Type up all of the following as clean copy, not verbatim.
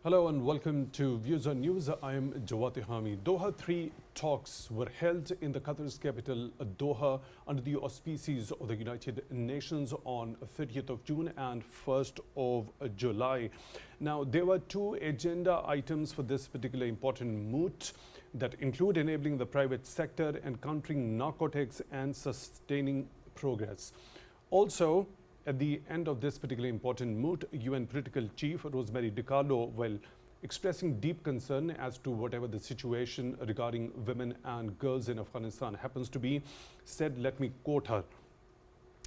Hello and welcome to Views on News. I am Jawad Tehami. Doha 3 talks were held in the Qatar's capital, Doha, under the auspices of the United Nations on 30th of June and 1st of July. Now, there were two agenda items for this particular important moot that include enabling the private sector and countering narcotics and sustaining progress. Also, at the end of this particularly important moot, UN political chief Rosemary DiCarlo, while expressing deep concern as to whatever the situation regarding women and girls in Afghanistan happens to be, said, let me quote her,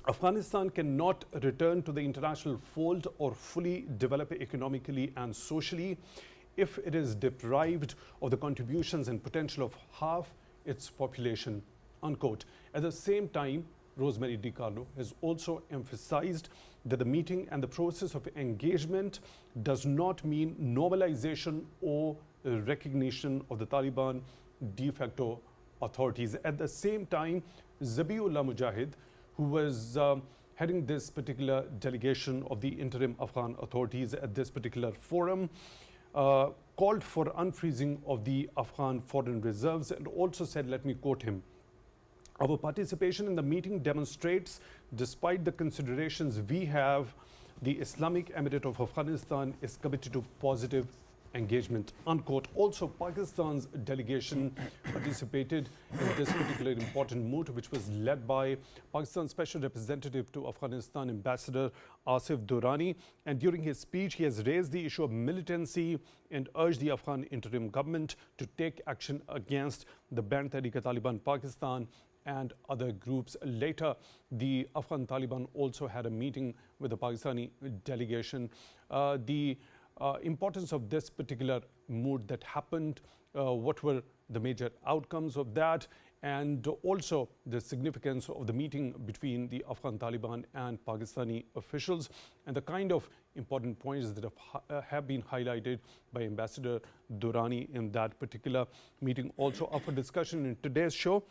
Afghanistan cannot return to the international fold or fully develop economically and socially if it is deprived of the contributions and potential of half its population, unquote. At the same time, Rosemary DiCarlo has also emphasized that the meeting and the process of engagement does not mean normalization or recognition of the Taliban de facto authorities. At the same time, Zabiullah Mujahid, who was heading this particular delegation of the interim Afghan authorities at this particular forum, called for unfreezing of the Afghan foreign reserves and also said, let me quote him, our participation in the meeting demonstrates, despite the considerations we have, the Islamic Emirate of Afghanistan is committed to positive engagement, unquote. Also, Pakistan's delegation participated in this particular important moot, which was led by Pakistan's Special Representative to Afghanistan, Ambassador Asif Durrani. And during his speech, he has raised the issue of militancy and urged the Afghan interim government to take action against the banned Tehrik-e-Taliban Pakistan and other groups. Later, the Afghan Taliban also had a meeting with the Pakistani delegation. The importance of this particular mood that happened, what were the major outcomes of that, and also the significance of the meeting between the Afghan Taliban and Pakistani officials, and the kind of important points that have been highlighted by Ambassador Durrani in that particular meeting. Also up for discussion in today's show.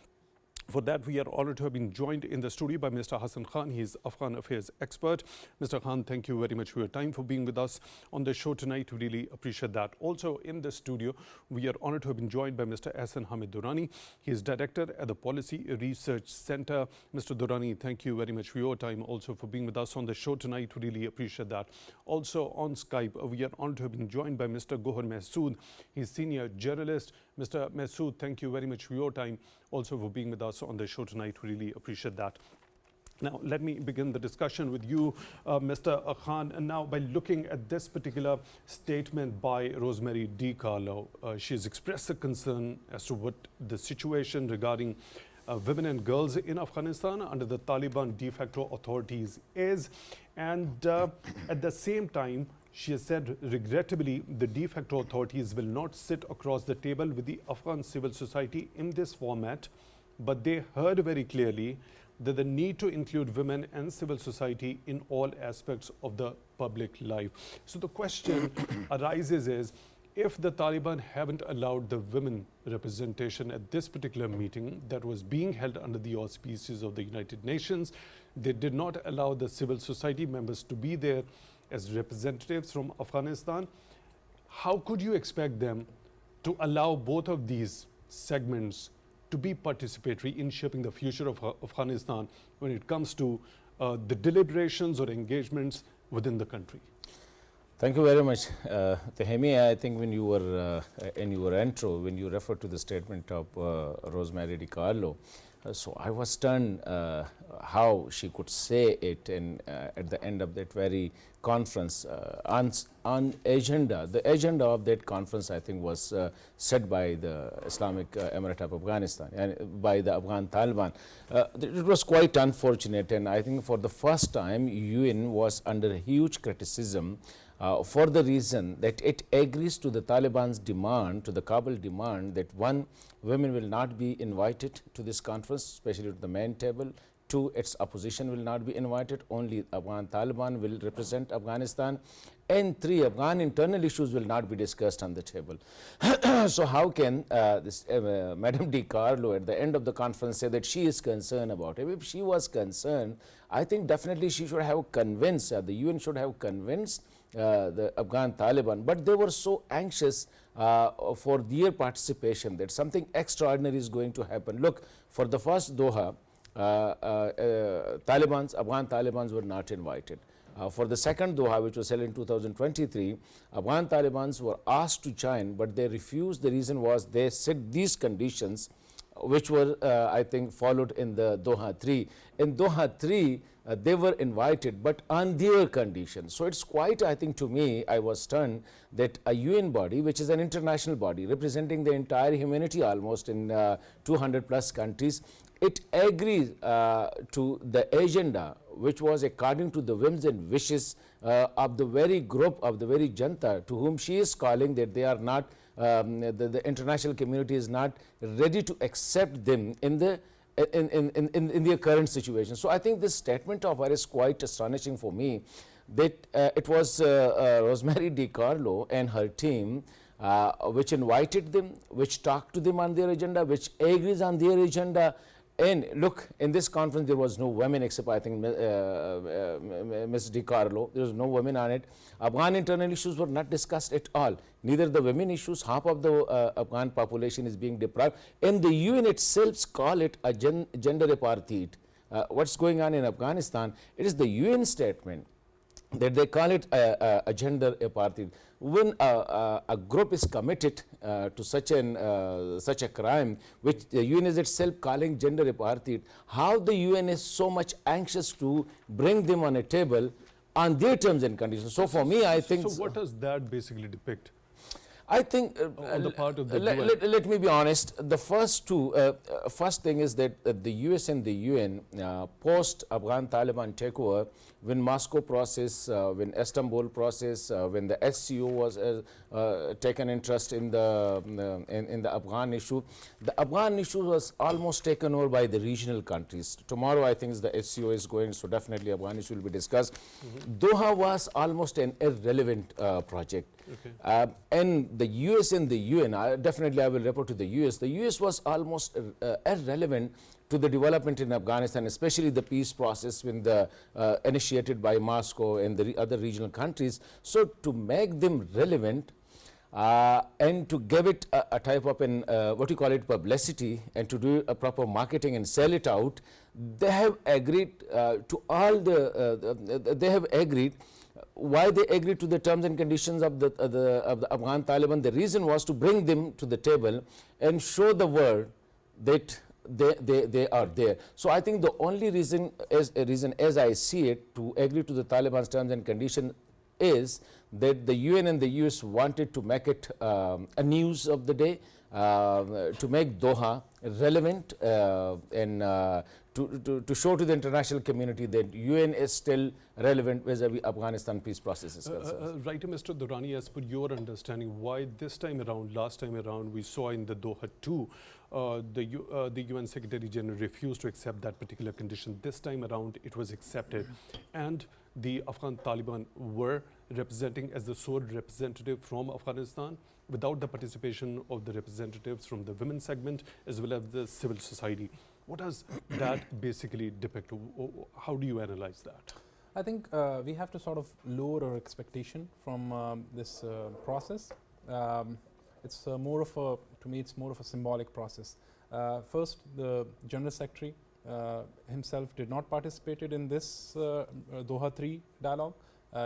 For that, we are honored to have been joined in the studio by Mr. Hassan Khan. He is Afghan affairs expert. Mr. Khan, thank you very much for your time, for being with us on the show tonight. We really appreciate that. Also in the studio, we are honored to have been joined by Mr. Ahsan Hamid Durrani. He is director at the Policy Research Center. Mr. Durrani, thank you very much for your time, also for being with us on the show tonight. We really appreciate that. Also on Skype, we are honored to have been joined by Mr. Gohar Mehsud. He is senior journalist. Mr. Mehsud, thank you very much for your time, also for being with us on the show tonight. We really appreciate that. Now, let me begin the discussion with you, Mr. Khan. And now, by looking at this particular statement by Rosemary DiCarlo, she has expressed a concern as to what the situation regarding women and girls in Afghanistan under the Taliban de facto authorities is. And at the same time, she has said, regrettably, the de facto authorities will not sit across the table with the Afghan civil society in this format, but they heard very clearly that the need to include women and civil society in all aspects of the public life. So the question arises is, if the Taliban haven't allowed the women representation at this particular meeting that was being held under the auspices of the United Nations, they did not allow the civil society members to be there as representatives from Afghanistan, how could you expect them to allow both of these segments to be participatory in shaping the future of Afghanistan when it comes to the deliberations or engagements within the country? Thank you very much. Tehami, I think when you were in your intro, when you referred to the statement of Rosemary DiCarlo, so I was stunned how she could say it, and at the end of that very conference on agenda. The agenda of that conference, I think, was set by the Islamic Emirate of Afghanistan and by the Afghan Taliban. It was quite unfortunate, and I think for the first time, UN was under huge criticism for the reason that it agrees to the Taliban's demand, to the Kabul demand, that one, women will not be invited to this conference, especially to the main table. Two, its opposition will not be invited. Only Afghan Taliban will represent Afghanistan. And three, Afghan internal issues will not be discussed on the table. So how can this Madam DiCarlo at the end of the conference say that she is concerned about it? If she was concerned, I think definitely she should have convinced, the UN should have convinced the Afghan Taliban, but they were so anxious for their participation that something extraordinary is going to happen. Look, for the first Doha, Afghan Talibans were not invited. For the second Doha, which was held in 2023, Afghan Talibans were asked to join, but they refused. The reason was they set these conditions, which were, I think, followed in the Doha 3. In Doha 3, they were invited, but on their conditions. So it's quite, I think, to me, I was stunned that a UN body, which is an international body representing the entire humanity almost in 200 plus countries, it agrees to the agenda which was according to the whims and wishes of the very group, of the very Janta, to whom she is calling that they are not, the international community is not ready to accept them in the in their current situation. So I think this statement of her is quite astonishing for me, that it was Rosemary DiCarlo and her team which invited them, which talked to them on their agenda, which agrees on their agenda. And look, in this conference there was no women except I think Ms. DiCarlo. There was no women on it. Afghan internal issues were not discussed at all. Neither the women issues, half of the Afghan population is being deprived. And the UN itself call it a gender apartheid. What's going on in Afghanistan? It is the UN statement that they call it a gender apartheid. When a group is committed to such a crime, which the UN is itself calling gender apartheid, how the UN is so much anxious to bring them on a table on their terms and conditions. So for me, I think... So what does that basically depict? I think on the part of the let me be honest. The first thing is that the US and the UN post Afghan Taliban takeover, when Moscow process, when Istanbul process, when the SCO was taken interest in the Afghan issue, the Afghan issue was almost taken over by the regional countries. Tomorrow, I think the SCO is going, so definitely Afghan issue will be discussed. Doha was almost an irrelevant project. Okay. And the US and the UN, definitely I will report to the US. The US was almost irrelevant to the development in Afghanistan, especially the peace process when initiated by Moscow and the other regional countries. So to make them relevant and to give it a type of what you call it, publicity, and to do a proper marketing and sell it out, they have agreed to all they have agreed. Why they agreed to the terms and conditions of the Afghan Taliban? The reason was to bring them to the table and show the world that they are there. So I think the only reason as I see it to agree to the Taliban's terms and conditions is that the UN and the US wanted to make it a news of the day, to make Doha relevant and to show to the international community that UN is still relevant vis-a-vis Afghanistan peace process is concerned. Right, Mr. Durrani, as per your understanding, why this time around, last time around, we saw in the Doha 2, the UN Secretary General refused to accept that particular condition. This time around, it was accepted. And the Afghan Taliban were representing as the sole representative from Afghanistan without the participation of the representatives from the women's segment as well as the civil society. What does that basically depict? How do you analyze that? I think we have to sort of lower our expectation from this process. It's more of a, to me, it's more of a symbolic process. First, the General Secretary himself did not participate in this Doha 3 dialogue.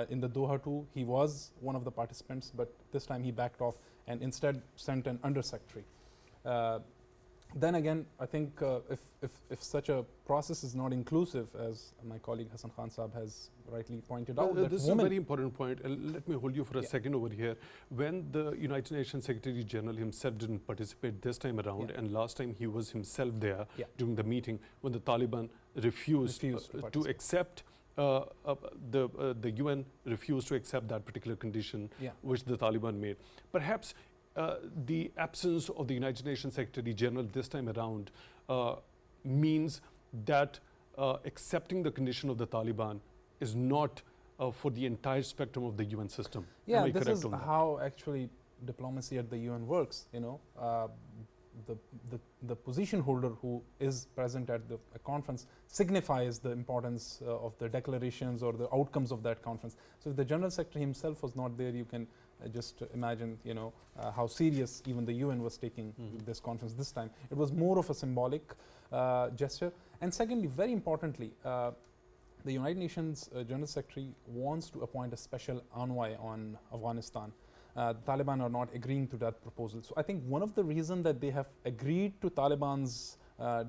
In the Doha 2, he was one of the participants, but this time he backed off and instead sent an undersecretary. Then again, I think if such a process is not inclusive, as my colleague Hassan Khan Saab has rightly pointed out, this is a very important point. Let me hold you for a second over here. When the United Nations Secretary General himself didn't participate this time around, and last time he was himself there during the meeting when the Taliban refused to accept, the UN refused to accept that particular condition which the Taliban made. Perhaps the absence of the United Nations Secretary General this time around means that accepting the condition of the Taliban is not for the entire spectrum of the UN system. Yeah, this is how actually diplomacy at the UN works. You know, the position holder who is present at the conference signifies the importance of the declarations or the outcomes of that conference. So if the General Secretary himself was not there, you can just imagine, how serious even the UN was taking this conference this time. It was more of a symbolic gesture. And secondly, very importantly, the United Nations General Secretary wants to appoint a special envoy on Afghanistan. The Taliban are not agreeing to that proposal. So I think one of the reasons that they have agreed to Taliban's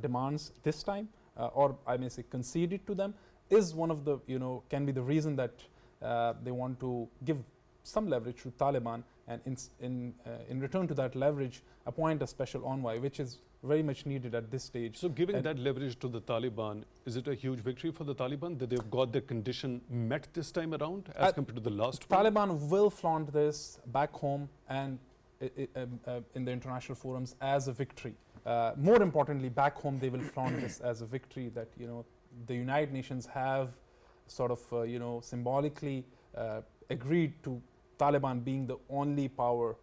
demands this time, or I may say conceded to them, is one of the, can be the reason that they want to give some leverage to Taliban, and in return to that leverage, appoint a special envoy, which is very much needed at this stage. So giving that leverage to the Taliban, is it a huge victory for the Taliban that they've got their condition met this time around as compared to the last one? Taliban will flaunt this back home and in the international forums as a victory. More importantly, back home they will flaunt this as a victory that the United Nations have sort of symbolically agreed to Taliban being the only power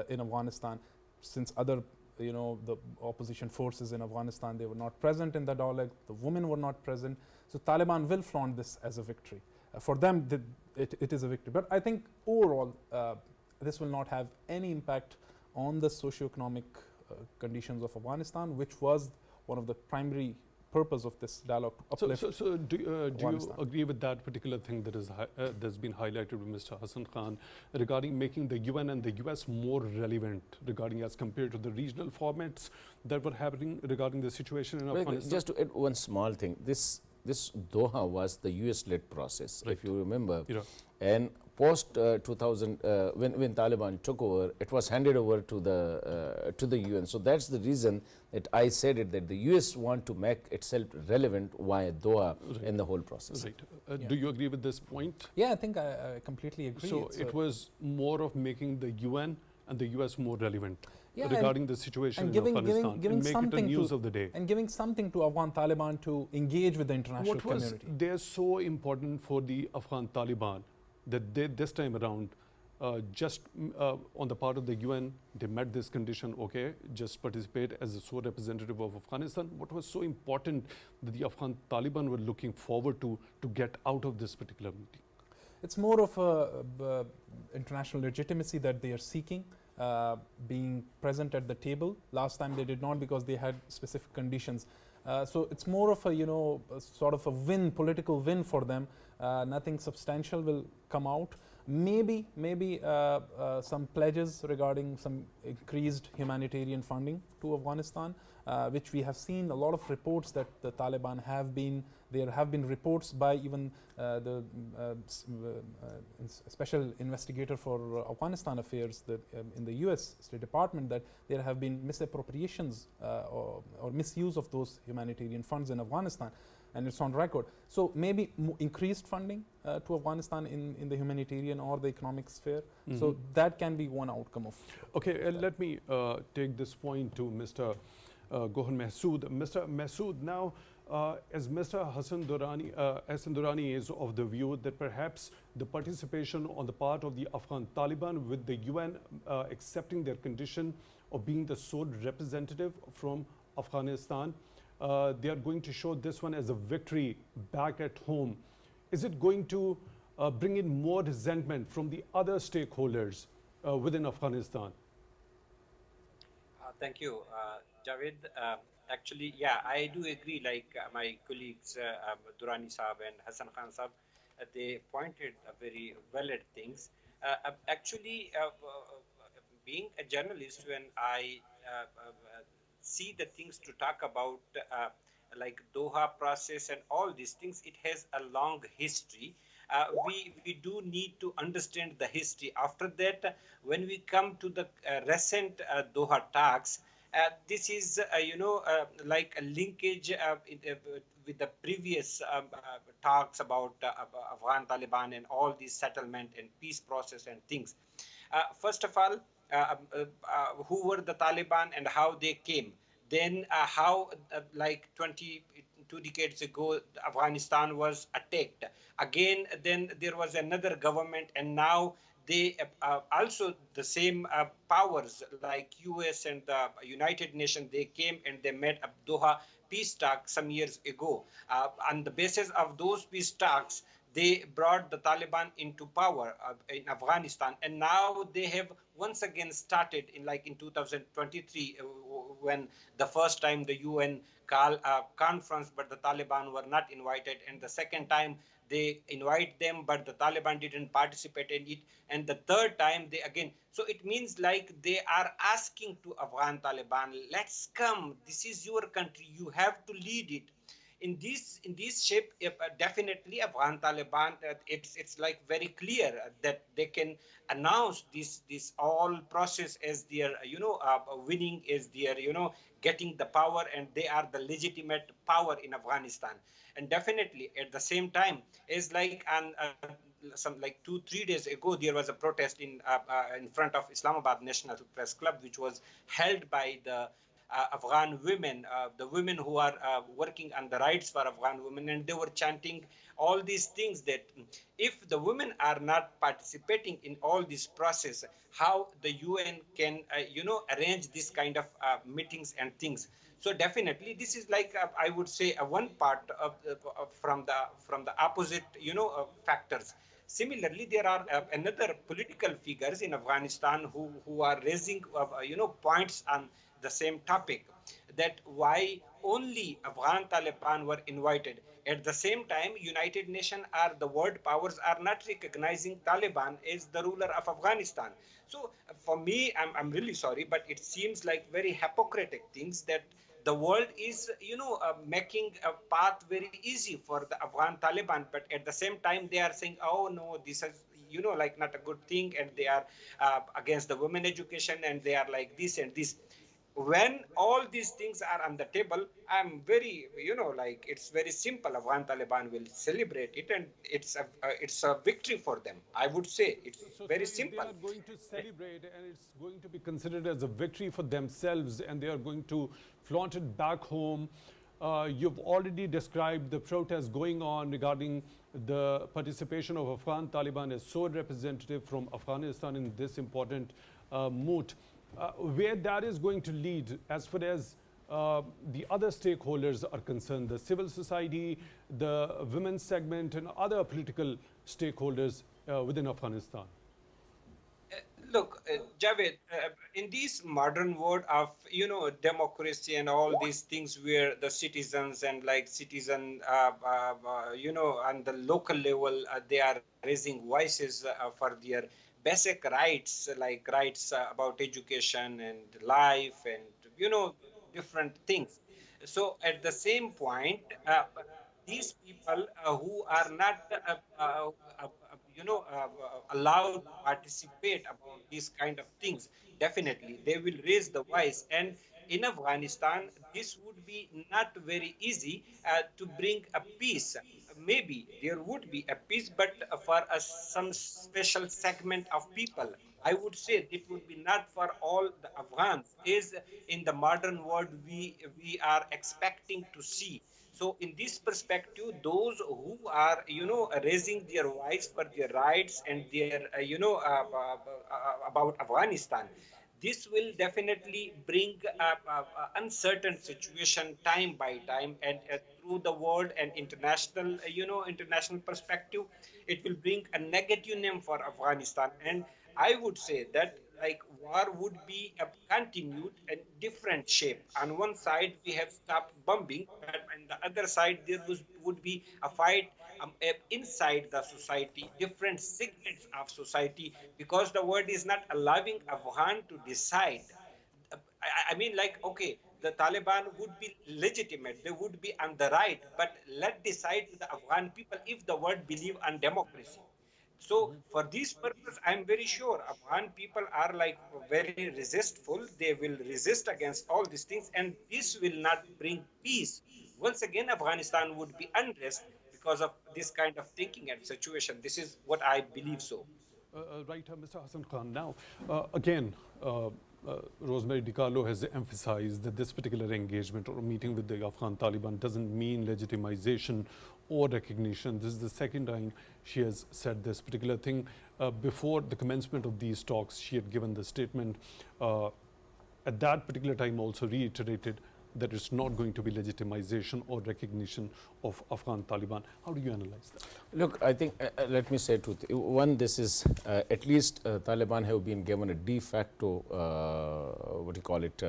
in Afghanistan, since other the opposition forces in Afghanistan, they were not present in the dialogue, the women were not present. So Taliban will flaunt this as a victory. For them, it is a victory. But I think overall, this will not have any impact on the socioeconomic conditions of Afghanistan, which was one of the primary purpose of this dialogue to uplift. So do you agree with that particular thing that is that's been highlighted with Mr. Hassan Khan regarding making the UN and the US more relevant regarding as compared to the regional formats that were happening regarding the situation in Afghanistan? Just to add one small thing, this Doha was the US-led process, if you remember. And post 2000, when Taliban took over, it was handed over to the UN. So that's the reason that I said it, that the US want to make itself relevant via Doha in the whole process. Right. Do you agree with this point? Yeah, I think I completely agree. So it was more of making the UN and the US more relevant regarding the situation in Afghanistan and make it a news of the day. And giving something to Afghan Taliban to engage with the international community. What was there so important for the Afghan Taliban that they, this time around, just on the part of the UN, they met this condition, okay, just participate as a sole representative of Afghanistan? What was so important that the Afghan Taliban were looking forward to get out of this particular meeting? It's more of a international legitimacy that they are seeking, being present at the table. Last time they did not because they had specific conditions. So it's more of a sort of a win, political win for them. Nothing substantial will come out. Maybe some pledges regarding some increased humanitarian funding to Afghanistan, which we have seen a lot of reports that the Taliban have been. There have been reports by even the special investigator for Afghanistan affairs in the US State Department, that there have been misappropriations or misuse of those humanitarian funds in Afghanistan, and it's on record. So maybe increased funding to Afghanistan in the humanitarian or the economic sphere. So that can be one outcome of. Okay, let me take this point to Mr. Gohar Mehsud. Mr. Mehsud, now as Mr. Hassan Durrani is of the view that perhaps the participation on the part of the Afghan Taliban with the UN accepting their condition of being the sole representative from Afghanistan, they are going to show this one as a victory back at home. Is it going to bring in more resentment from the other stakeholders within Afghanistan? Thank you, Jawad. Actually, yeah, I do agree, like my colleagues Durrani Saab and Hassan Khan Saab, they pointed very well at things. Actually, being a journalist, when I see the things to talk about like Doha process and all these things, it has a long history. We do need to understand the history. After that, when we come to the recent Doha talks, this is, like a linkage with the previous talks about Afghan Taliban and all these settlement and peace process and things. First of all, who were the Taliban and how they came? Then how, like 22 decades ago, Afghanistan was attacked. Again, then there was another government, and now they also the same powers like US and the United Nations, they came and they met at Doha peace talks some years ago. On the basis of those peace talks, they brought the Taliban into power in Afghanistan, and now they have once again started in 2023 when the first time the UN call conference, but the Taliban were not invited, and the second time they invite them, but the Taliban didn't participate in it, and the third time they again. So it means like they are asking to Afghan Taliban, let's come. This is your country. You have to lead it. In this shape, definitely Afghan Taliban, it's like very clear that they can announce this all process as their winning, as their getting the power, and they are the legitimate power in Afghanistan. And definitely at the same time, is like on some like 2-3 days ago, there was a protest in front of Islamabad National Press Club, which was held by the Afghan women, the women who are working on the rights for Afghan women, and they were chanting all these things that if the women are not participating in all this process, how the UN can, arrange this kind of meetings and things. So definitely, this is like I would say one part of from the opposite, factors. Similarly, there are another political figures in Afghanistan who are raising, points on the same topic, that why only Afghan Taliban were invited. At the same time, United Nations are the world powers are not recognizing Taliban as the ruler of Afghanistan. So for me, I'm really sorry, but it seems like very hypocritical things that the world is, making a path very easy for the Afghan Taliban, but at the same time, they are saying, oh no, this is, like not a good thing, and they are against the women education, and they are like this and this. When all these things are on the table, I'm very, like it's very simple. Afghan Taliban will celebrate it, and it's a victory for them. I would say it's very If they simple. are going to celebrate and it's going to be considered as a victory for themselves and they are going to flaunt it back home, you've already described the protests going on regarding the participation of Afghan Taliban as sole representative from Afghanistan in this important moot. Where that is going to lead as far as the other stakeholders are concerned, the civil society, the women's segment, and other political stakeholders within Afghanistan? Look, Javed, in this modern world of democracy and all these things, where the citizens and like citizen, on the local level, they are raising voices for their basic rights, like rights about education and life and different things. So at the same point, these people who are not allowed to participate about these kind of things, definitely they will raise the voice. And in Afghanistan, this would be not very easy to bring a peace. Maybe there would be a peace, but for some special segment of people. I would say it would be not for all the Afghans, is in the modern world we are expecting to see. So in this perspective, those who are, raising their voice for their rights and their, about Afghanistan, this will definitely bring uncertain situation time by time, and through the world and international, international perspective, it will bring a negative name for Afghanistan. And I would say that like war would be continued in different shape. On one side, we have stopped bombing, but on the other side, would be a fight inside the society, different segments of society, because the world is not allowing Afghan to decide. I mean, like, okay, the Taliban would be legitimate, they would be on the right, but let decide to the Afghan people if the world believe on democracy. So for this purpose, I'm very sure Afghan people are like very resistful. They will resist against all these things, and this will not bring peace. Once again, Afghanistan would be unrest because of this kind of thinking and situation. This is what I believe so. Right, Mr. Hassan Khan. Now, again, Rosemary DiCarlo has emphasized that this particular engagement or meeting with the Afghan Taliban doesn't mean legitimization or recognition. This is the second time she has said this particular thing. before the commencement of these talks, she had given the statement. At that particular time, also reiterated that it's not going to be legitimization or recognition of Afghan Taliban. How do you analyze that? Look, I think, let me say two things. One, this is at least Taliban have been given a de facto, what do you call it,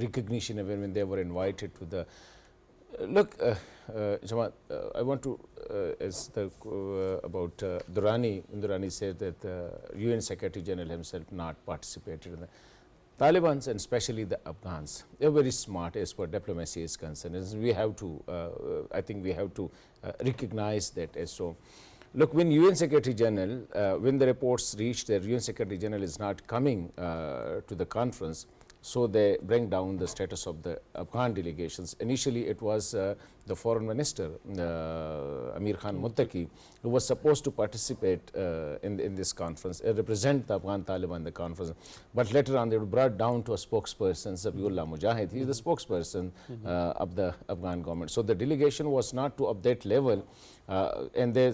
recognition even when they were invited to the. Look, Jawad, I want to, about Durrani, Durrani said that the UN Secretary General himself not participated in the Taliban, and especially the Afghans, they are very smart as far as diplomacy is concerned. And we have to, I think we have to recognize that as so. Look, when UN Secretary General, when the reports reach that UN Secretary General is not coming to the conference, so they bring down the status of the Afghan delegations. Initially, it was the foreign minister, Amir Khan Muttaqi, who was supposed to participate in this conference, represent the Afghan Taliban in the conference. But later on, they were brought down to a spokesperson, Zabiullah Mujahid. He is the spokesperson of the Afghan government. So the delegation was not to of that level, and they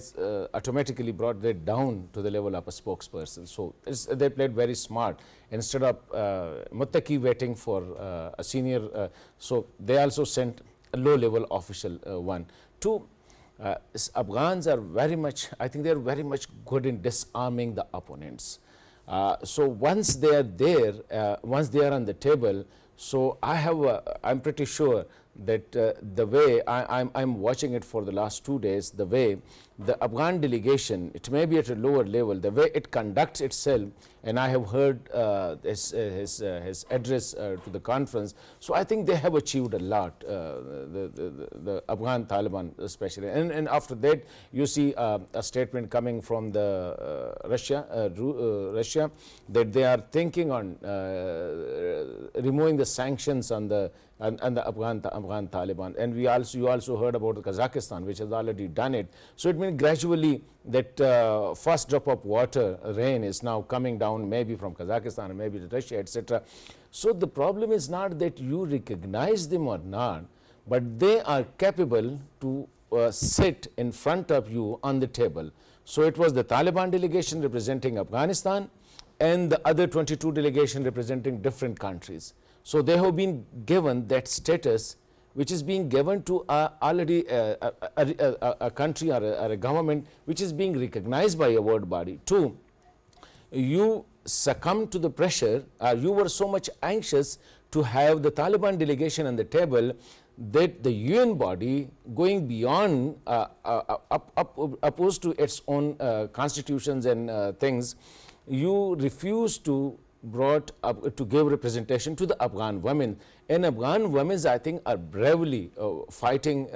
automatically brought that down to the level of a spokesperson. So they played very smart. Instead of Muttaqi waiting for a senior, so they also sent a low-level official one. Two, Afghans are very much, I think they are very much good in disarming the opponents. So once they are there, once they are on the table, so I have, I'm pretty sure that the way I'm watching it for the last 2 days, the way the Afghan delegation, it may be at a lower level, the way it conducts itself, and I have heard his address to the conference. So I think they have achieved a lot, the Afghan Taliban especially. And after that, you see a statement coming from the Russia that they are thinking on removing the sanctions on the Afghan Taliban. And you also heard about Kazakhstan, which has already done it. So it means gradually that first drop of water, rain, is now coming down, maybe from Kazakhstan, and maybe to Russia, etc. So the problem is not that you recognize them or not, but they are capable to sit in front of you on the table. So it was the Taliban delegation representing Afghanistan and the other 22 delegation representing different countries. So they have been given that status, which is being given to already a country or a government which is being recognized by a world body. Two, you succumb to the pressure, you were so much anxious to have the Taliban delegation on the table that the UN body, going beyond, opposed to its own constitutions and things, you refuse to brought up to give representation to the Afghan women. And Afghan women, I think, are bravely fighting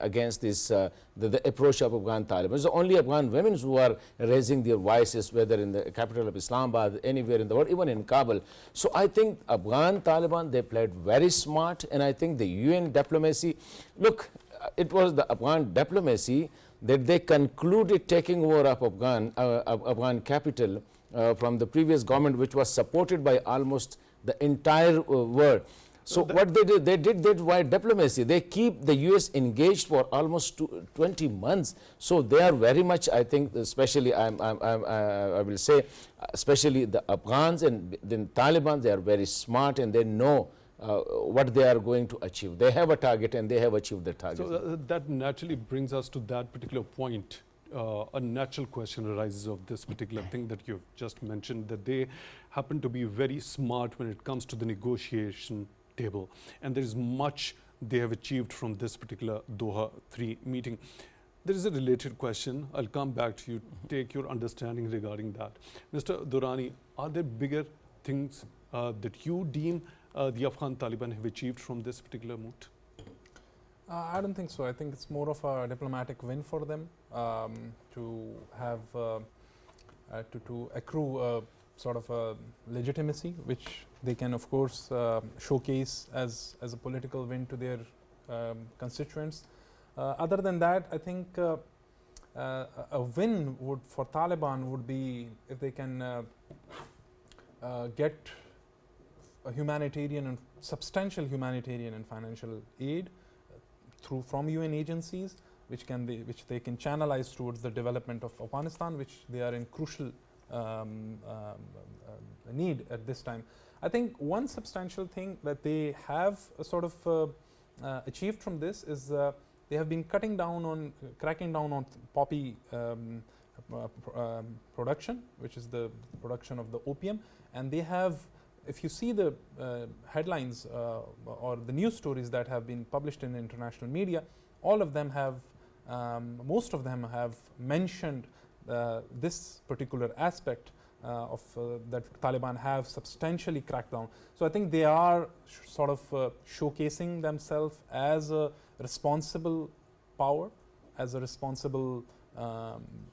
against this, the approach of Afghan Taliban. It's the only Afghan women who are raising their voices, whether in the capital of Islamabad, anywhere in the world, even in Kabul. So I think Afghan Taliban, they played very smart, and I think the UN diplomacy, look, it was the Afghan diplomacy that they concluded taking over of Afghan capital from the previous government, which was supported by almost the entire world. So what they did that via diplomacy. They keep the US engaged for almost 20 months. So they are very much, I think, especially I will say, especially the Afghans and the Taliban, they are very smart and they know what they are going to achieve. They have a target and they have achieved the target. So that naturally brings us to that particular point. A natural question arises of this particular thing that you've just mentioned, that they happen to be very smart when it comes to the negotiation table. And there is much they have achieved from this particular Doha 3 meeting. There is a related question. I'll come back to you, take your understanding regarding that. Mr. Durrani, are there bigger things that you deem the Afghan Taliban have achieved from this particular move? I don't think so. I think it's more of a diplomatic win for them to have to accrue sort of a legitimacy, which they can of course showcase as a political win to their constituents. Other than that, I think a win for Taliban would be if they can get a humanitarian and substantial humanitarian and financial aid from UN agencies, which they can channelize towards the development of Afghanistan, which they are in crucial need at this time. I think one substantial thing that they have sort of achieved from this is they have been cracking down on poppy production, which is the production of the opium, and they have, if you see the headlines or the news stories that have been published in international media, all of them have, most of them have mentioned this particular aspect of that Taliban have substantially cracked down. So I think they are sort of showcasing themselves as a responsible power, as a responsible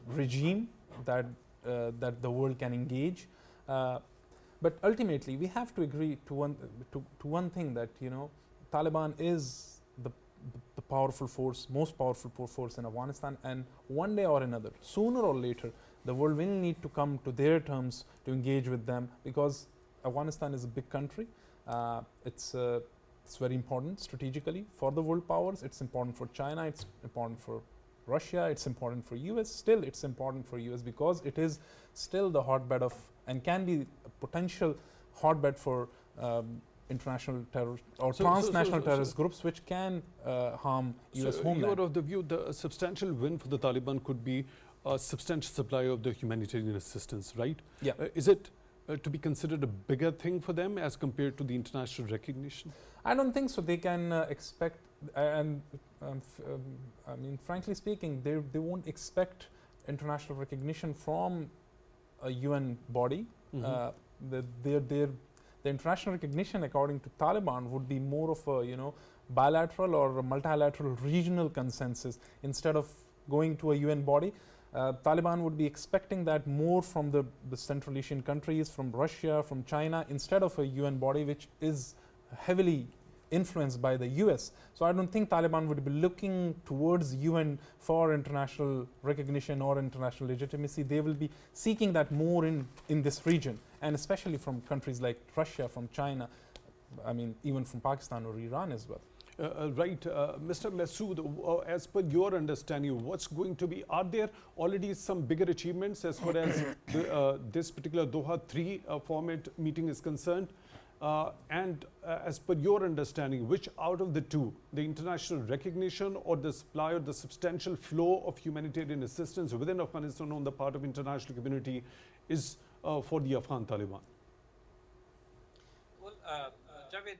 regime that that the world can engage. But ultimately, we have to agree to one thing, that Taliban is the powerful force, most powerful force in Afghanistan, and one day or another, sooner or later, the world will need to come to their terms to engage with them, because Afghanistan is a big country. It's very important strategically for the world powers. It's important for China. It's important for Russia. It's important for US. Still, it's important for US because it is still the hotbed of, and can be a potential hotbed for international terrorist or transnational terrorist groups which can harm US homeland. You are of the view the substantial win for the Taliban could be a substantial supply of the humanitarian assistance, right? Yeah. Is it to be considered a bigger thing for them as compared to the international recognition? I don't think so. They can expect, and I mean, frankly speaking, they won't expect international recognition from a UN body. The international recognition, according to Taliban, would be more of a bilateral or a multilateral regional consensus instead of going to a UN body. Taliban would be expecting that more from the Central Asian countries, from Russia, from China, instead of a UN body which is heavily influenced by the US. So I don't think Taliban would be looking towards UN for international recognition or international legitimacy. They will be seeking that more in this region, and especially from countries like Russia, from China, I mean, even from Pakistan or Iran as well. Right. Mr. Mehsud, as per your understanding, what's going to be, are there already some bigger achievements as far as this particular Doha 3 format meeting is concerned? And as per your understanding, which out of the two, the international recognition or the supply or the substantial flow of humanitarian assistance within Afghanistan on the part of international community is for the Afghan Taliban? Well, Javed,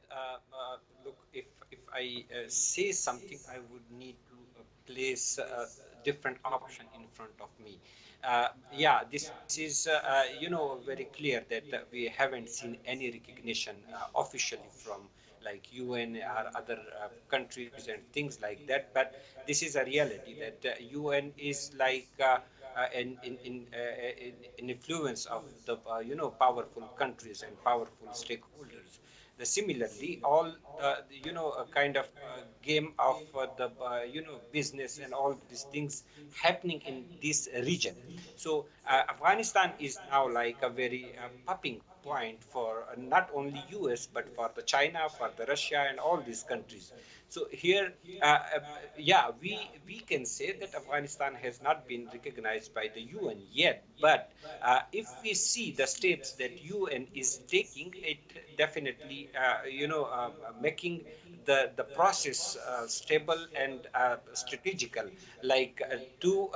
look, if I say something, I would need to place a different option in front of me. Yeah, this is very clear that we haven't seen any recognition officially from like UN or other countries and things like that. But this is a reality that UN is like an influence of the powerful countries and powerful stakeholders. Similarly, all a kind of game of the business and all these things happening in this region. So Afghanistan is now like a very popping point for not only US but for the China, for the Russia, and all these countries. So here, yeah, we can say that Afghanistan has not been recognized by the UN yet. But if we see the steps that UN is taking, it definitely, making the process stable and strategical, like to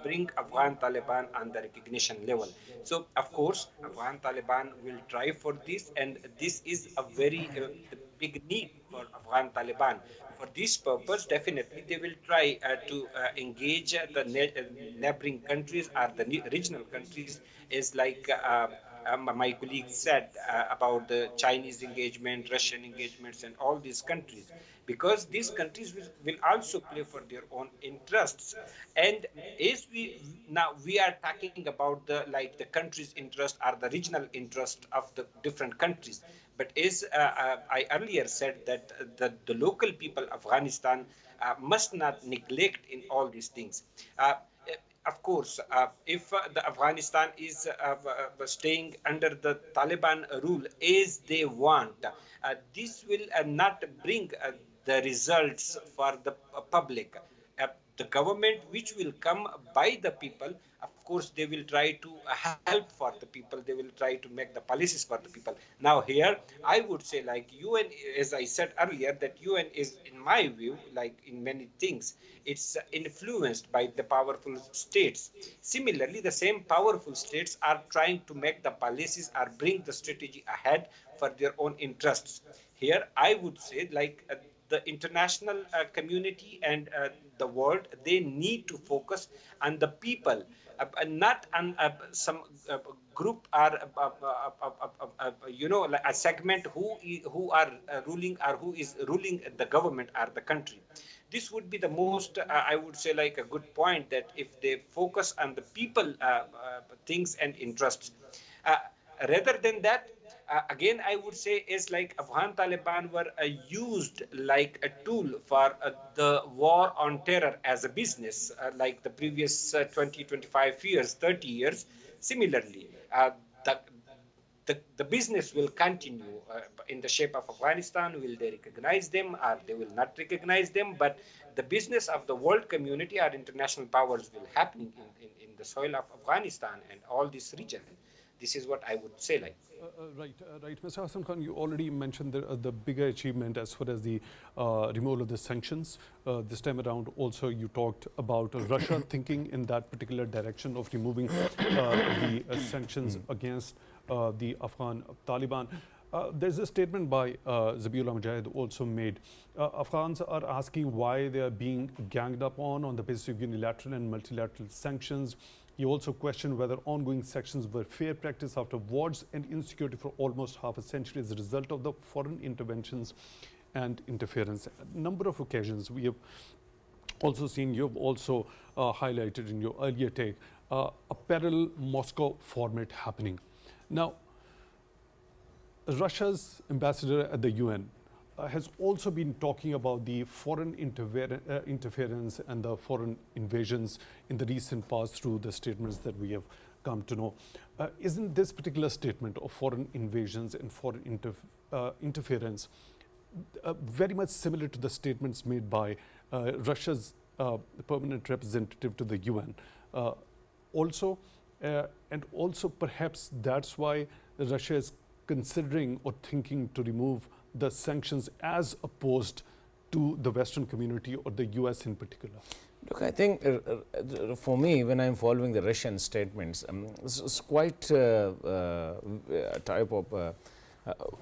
bring Afghan Taliban on the recognition level. So, of course, Afghan Taliban will try for this, and this is a very big need for Afghan Taliban. For this purpose, definitely they will try to engage the neighboring countries or the regional countries, as like my colleague said about the Chinese engagement, Russian engagements, and all these countries, because these countries will also play for their own interests. And as we are talking about the country's interest or the regional interest of the different countries. But as I earlier said, that the local people of Afghanistan must not neglect in all these things. Of course, if the Afghanistan is staying under the Taliban rule as they want, this will not bring the results for the public. the government which will come by the people, of course, they will try to help for the people. They will try to make the policies for the people. Now here, I would say like UN, as I said earlier, that UN is, in my view, like in many things, it's influenced by the powerful states. Similarly, the same powerful states are trying to make the policies or bring the strategy ahead for their own interests. Here, I would say like the international community and the world, they need to focus on the people, not on some group or like a segment who are ruling or who is ruling the government or the country. This would be the most, I would say, like a good point, that if they focus on the people things and interests. Uh, Rather than that, again, I would say is like Afghan Taliban were used like a tool for the war on terror as a business, like the previous 20, 25 years, 30 years. Similarly, the, the business will continue in the shape of Afghanistan. Will they recognize them or they will not recognize them? But the business of the world community or international powers will happen in the soil of Afghanistan and all this region. This is what I would say like. Right. Mr. Hassan Khan, you already mentioned the bigger achievement as far as the removal of the sanctions. This time around, also you talked about Russia thinking in that particular direction of removing the sanctions against the Afghan Taliban. There's a statement by Zabiullah Mujahid also made. Afghans are asking why they are being ganged up on the basis of unilateral and multilateral sanctions. He also questioned whether ongoing sanctions were fair practice after wars and insecurity for almost half a century as a result of the foreign interventions and interference. A number of occasions we have also seen, you have also highlighted in your earlier take, a parallel Moscow format happening. Now, Russia's ambassador at the UN has also been talking about the foreign interference and the foreign invasions in the recent past through the statements that we have come to know. Isn't this particular statement of foreign invasions and foreign interference very much similar to the statements made by Russia's permanent representative to the UN? And also perhaps that's why Russia is considering or thinking to remove the sanctions as opposed to the Western community or the US in particular? Look, I think for me, when I'm following the Russian statements, it's quite a type of,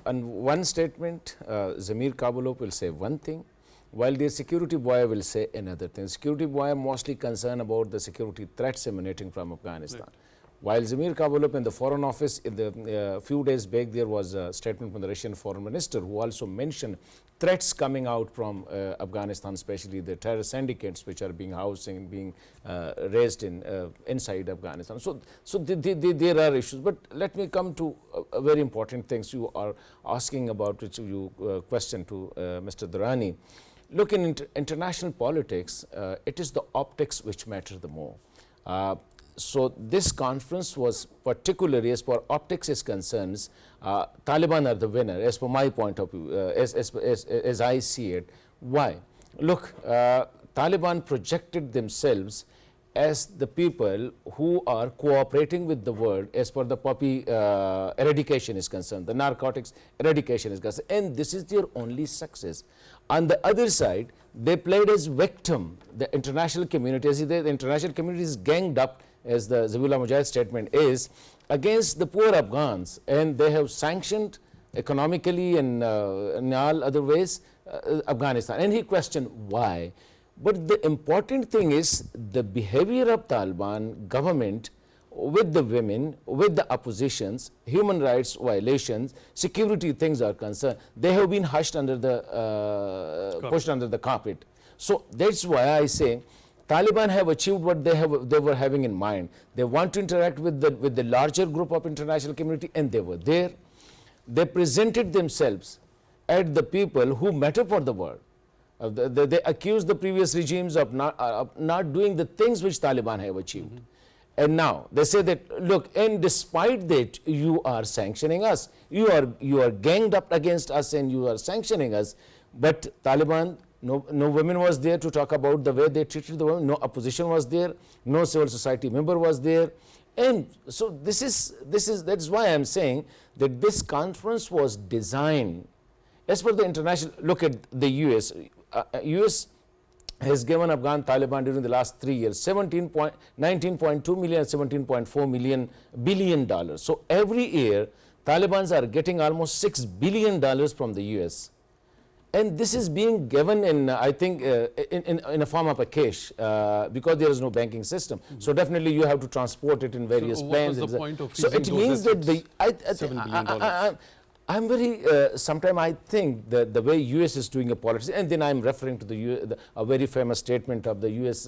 and one statement, Zamir Kabulov will say one thing, while the security buoy will say another thing. Security buoy mostly concerned about the security threats emanating from Afghanistan. Right. While Zamir Kabulov in the Foreign Office, in the few days back, there was a statement from the Russian Foreign Minister who also mentioned threats coming out from Afghanistan, especially the terror syndicates which are being housed and being raised inside Afghanistan. So there are issues. But let me come to a very important things you are asking about, which you question to Mr. Durrani. Look, in international politics, it is the optics which matter the more. So this conference was particularly, as far optics is concerned, Taliban are the winner, as per my point of view, as I see it. Why? Look, Taliban projected themselves as the people who are cooperating with the world as far the poppy eradication is concerned, the narcotics eradication is concerned, and this is their only success. On the other side, they played as victim. The international community, as the international community is ganged up, as the Zabiullah Mujahid statement is, against the poor Afghans, and they have sanctioned economically and in all other ways Afghanistan. And he questioned why. But the important thing is the behavior of Taliban government with the women, with the oppositions, human rights violations, security things are concerned. They have been hushed under the, pushed under the carpet. So that's why I say Taliban have achieved what they were having in mind. They want to interact with the larger group of international community, and they were there. They presented themselves as the people who matter for the world. They accused the previous regimes of not doing the things which Taliban have achieved. And now they say that, look, and despite that, you are sanctioning us. You are ganged up against us and you are sanctioning us. But Taliban No women was there to talk about the way they treated the women. No opposition was there. No civil society member was there. And so that's why I'm saying that this conference was designed as per the international. Look at the US. US has given Afghan Taliban during the last 3 years 19.2 million, 17.4 billion dollars. So every year Talibans are getting almost $6 billion from the US. And this is being given in, I think, in a form of a cash because there is no banking system. So definitely you have to transport it in various planes. What was the point of so it means that the $7 billion? I'm very, sometimes I think that the way US is doing a policy, and then I'm referring to a very famous statement of the US,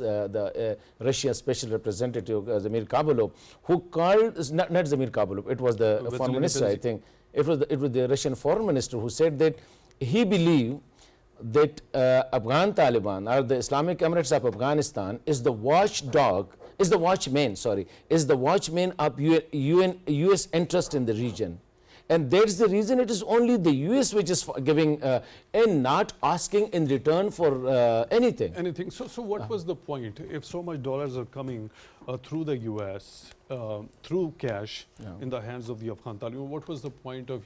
Russia Special Representative Zamir Kabulov, who called, not Zamir Kabulov, it was the foreign minister, I think, it was the Russian foreign minister who said that he believed that Afghan Taliban or the Islamic Emirates of Afghanistan is the watchdog, is the watchman of US interest in the region. And that's the reason it is only the US which is giving and not asking in return for anything. So what was the point? If so much dollars are coming through the US, through cash in the hands of the Afghan Taliban, what was the point of,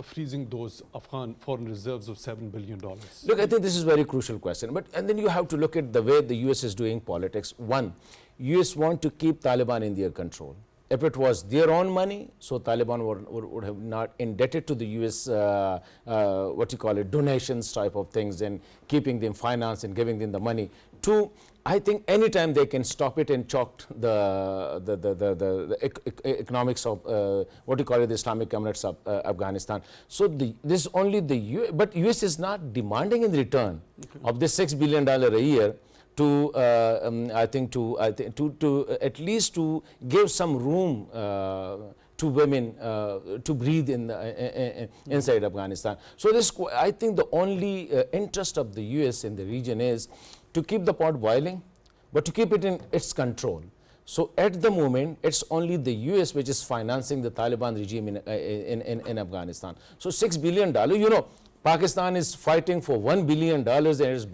freezing those Afghan foreign reserves of $7 billion? Look, I think this is a very crucial question. And then you have to look at the way the US is doing politics. One, US want to keep Taliban in their control. If it was their own money, so Taliban would have not indebted to the US, donations type of things, and keeping them finance and giving them the money. Two, I think anytime they can stop it and choke the economics of the Islamic Emirates of Afghanistan. So this only the US, but US is not demanding in return of this $6 billion a year. To at least to give some room to women to breathe inside Afghanistan. So I think the only interest of the US in the region is to keep the pot boiling, but to keep it in its control. So at the moment, it's only the US which is financing the Taliban regime in Afghanistan. So $6 billion, Pakistan is fighting for $1 billion and is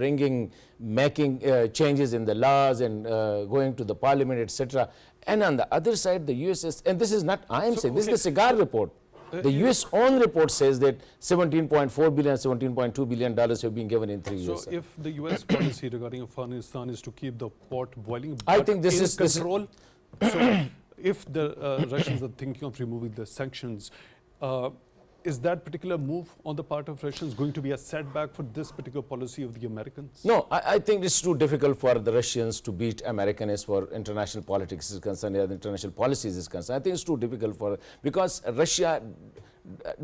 making changes in the laws and going to the parliament, etc. And on the other side, the US is, and this is not I am saying, this is the CIGAR report. The US own report says that $17.4 billion, $17.2 billion have been given in 3 years. So if the US policy regarding Afghanistan is to keep the pot boiling, I think this is control. So if the Russians are thinking of removing the sanctions, is that particular move on the part of Russians going to be a setback for this particular policy of the Americans? No, I think it's too difficult for the Russians to beat Americans as far international politics is concerned, or international policies is concerned. I think it's too difficult because Russia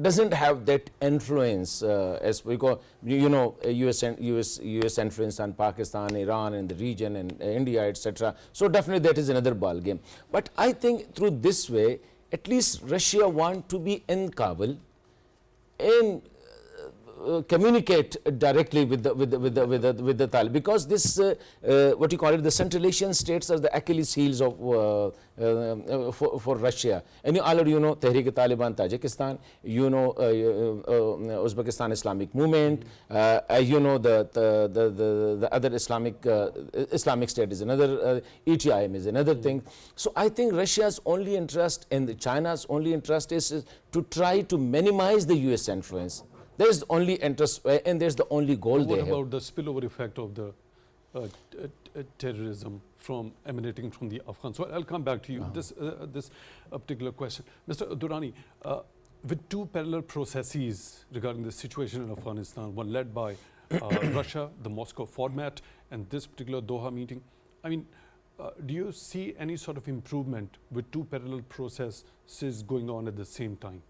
doesn't have that influence as because US influence on Pakistan, Iran, and the region, and India, etc. So definitely that is another ball game. But I think through this way, at least Russia want to be in Kabul and communicate directly with the Taliban, because this the Central Asian states are the Achilles heels of for Russia. And you already Tehrik-e-Taliban Tajikistan, Uzbekistan Islamic Movement, the other Islamic state is another, ETIM is another thing. So I think Russia's only interest and China's only interest is to try to minimize the US influence. There is the only interest and there's the only goal there. What about the spillover effect of the terrorism emanating from the Afghans? So I'll come back to you. This particular question, Mr. Durrani, with two parallel processes regarding the situation in Afghanistan, one led by Russia, the Moscow format, and this particular Doha meeting. I mean, do you see any sort of improvement with two parallel processes going on at the same time?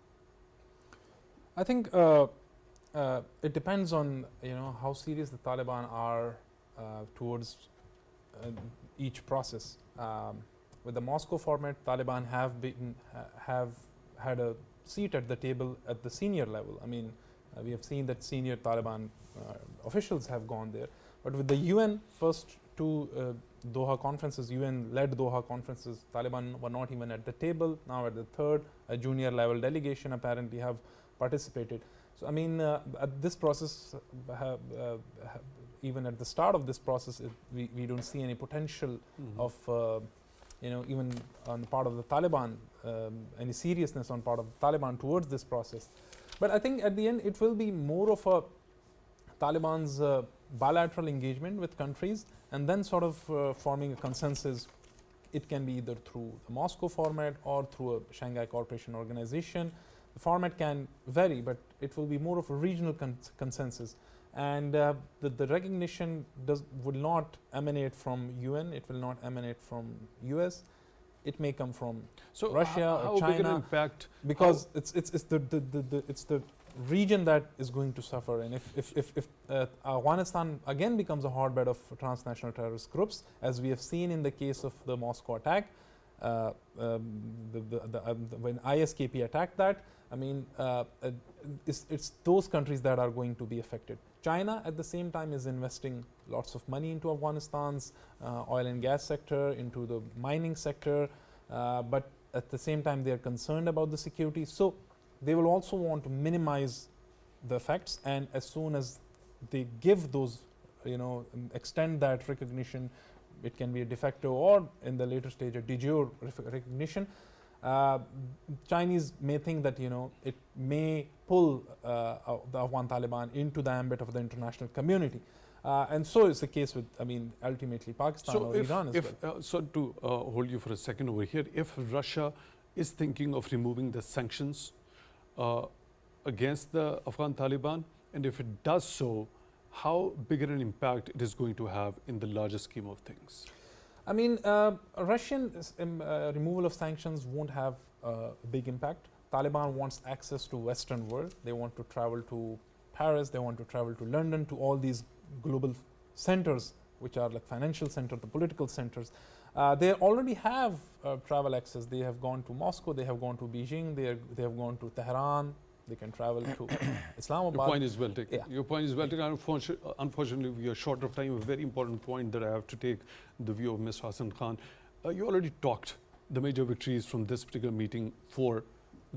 I think it depends on how serious the Taliban are towards each process. With the Moscow format, Taliban have had a seat at the table at the senior level. I mean, we have seen that senior Taliban officials have gone there. But with the UN first two Doha conferences, UN-led Doha conferences, Taliban were not even at the table. Now at the third, a junior level delegation apparently have participated. So I mean, at this process, even at the start of this process, we don't see any potential of, even on the part of the Taliban, any seriousness on part of the Taliban towards this process. But I think at the end, it will be more of a Taliban's bilateral engagement with countries, and then sort of forming a consensus. It can be either through the Moscow format or through a Shanghai Cooperation Organization. The format can vary, but it will be more of a regional consensus. And the recognition would not emanate from UN, it will not emanate from US. It may come from Russia or China. Big an impact? Because it's the region that is going to suffer. And if Afghanistan again becomes a hotbed of transnational terrorist groups, as we have seen in the case of the Moscow attack, when ISKP attacked that, I mean, it's those countries that are going to be affected. China at the same time is investing lots of money into Afghanistan's oil and gas sector, into the mining sector, but at the same time they are concerned about the security. So they will also want to minimize the effects, and as soon as they give those, extend that recognition, it can be a de facto or in the later stage a de jure recognition. Chinese may think that it may pull the Afghan Taliban into the ambit of the international community, and so is the case with, ultimately Pakistan or Iran as well. So to hold you for a second over here, if Russia is thinking of removing the sanctions against the Afghan Taliban, and if it does so, how big an impact it is going to have in the larger scheme of things? I mean, Russian removal of sanctions won't have a big impact. Taliban wants access to Western world. They want to travel to Paris. They want to travel to London, to all these global centers, which are like financial centers, the political centers. They already have travel access. They have gone to Moscow. They have gone to Beijing. They have gone to Tehran. They can travel to Islamabad. Your point is well taken. Yeah. Your point is well taken. Unfortunately, we are short of time. A very important point that I have to take the view of Ms. Hassan Khan. You already talked the major victories from this particular meeting for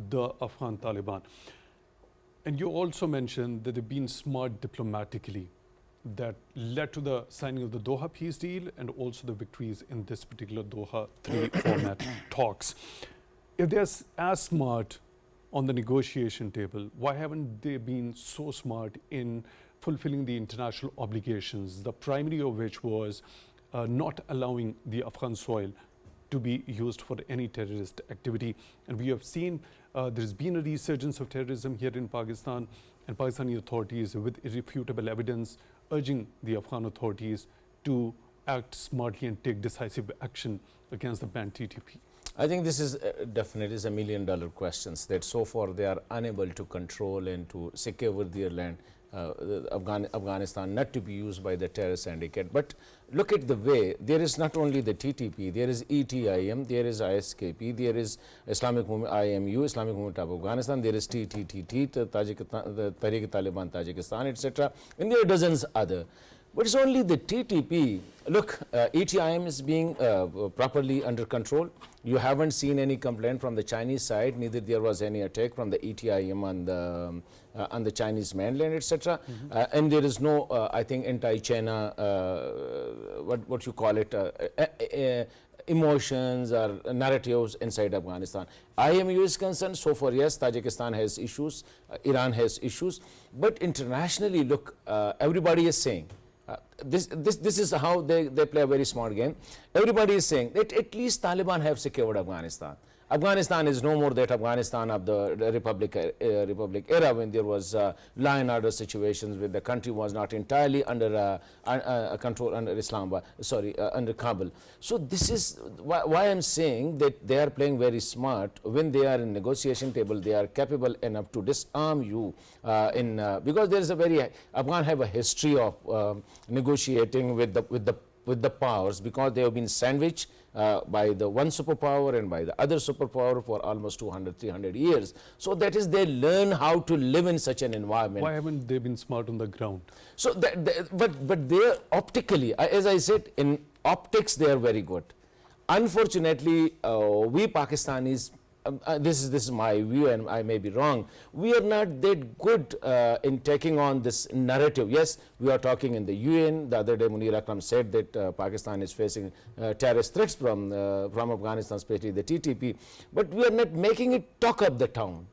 the Afghan Taliban. And you also mentioned that they've been smart diplomatically that led to the signing of the Doha peace deal and also the victories in this particular Doha 3 format talks. If they're as smart on the negotiation table, why haven't they been so smart in fulfilling the international obligations, the primary of which was not allowing the Afghan soil to be used for any terrorist activity? And we have seen there's been a resurgence of terrorism here in Pakistan, and Pakistani authorities with irrefutable evidence urging the Afghan authorities to act smartly and take decisive action against the banned TTP. I think this is definitely a $1 million question, that so far they are unable to control and to secure their land, Afghanistan, not to be used by the terrorist syndicate. But look at the way, there is not only the TTP, there is ETIM, there is ISKP, there is Islamic Movement, IMU, Islamic Movement of Afghanistan, there is TTT, the Taliban Tajikistan, etc. And there are dozens other. But it's only the TTP. Look, ETIM is being properly under control. You haven't seen any complaint from the Chinese side, neither there was any attack from the ETIM on the Chinese mainland, etc. And there is no, I think, anti-China, what you call it, emotions or narratives inside Afghanistan. IMU is concerned, so far, yes, Tajikistan has issues, Iran has issues. But internationally, look, everybody is saying, this is how they play a very smart game. Everybody is saying that at least Taliban have secured Afghanistan. Afghanistan is no more that Afghanistan of the Republic era, when there was law and order situations where the country was not entirely under control under Islamabad, under Kabul. So this is why I'm saying that they are playing very smart. When they are in negotiation table, they are capable enough to disarm you because there is a very Afghan have a history of negotiating with the powers, because they have been sandwiched by the one superpower and by the other superpower for almost 200-300 years. So that is, they learn how to live in such an environment. Why haven't they been smart on the ground? So but they optically, as I said, in optics they are very good. Unfortunately, we Pakistanis this is my view and I may be wrong, we are not that good in taking on this narrative. Yes, we are talking in the UN. The other day Munir Akram said that Pakistan is facing terrorist threats from Afghanistan, especially the TTP, but we are not making it talk of the town.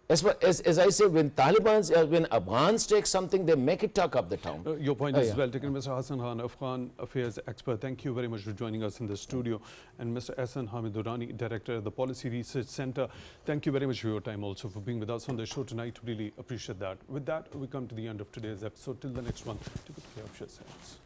As I say, when when Afghans take something, they make it talk up the town. Your point is well taken, Mr. Hassan Khan, Afghan affairs expert. Thank you very much for joining us in the studio. And Mr. Ahsan Hamid Durrani, Director of the Policy Research Center. Thank you very much for your time also, for being with us on the show tonight. Really appreciate that. With that, we come to the end of today's episode. Till the next one, take good care of yourselves.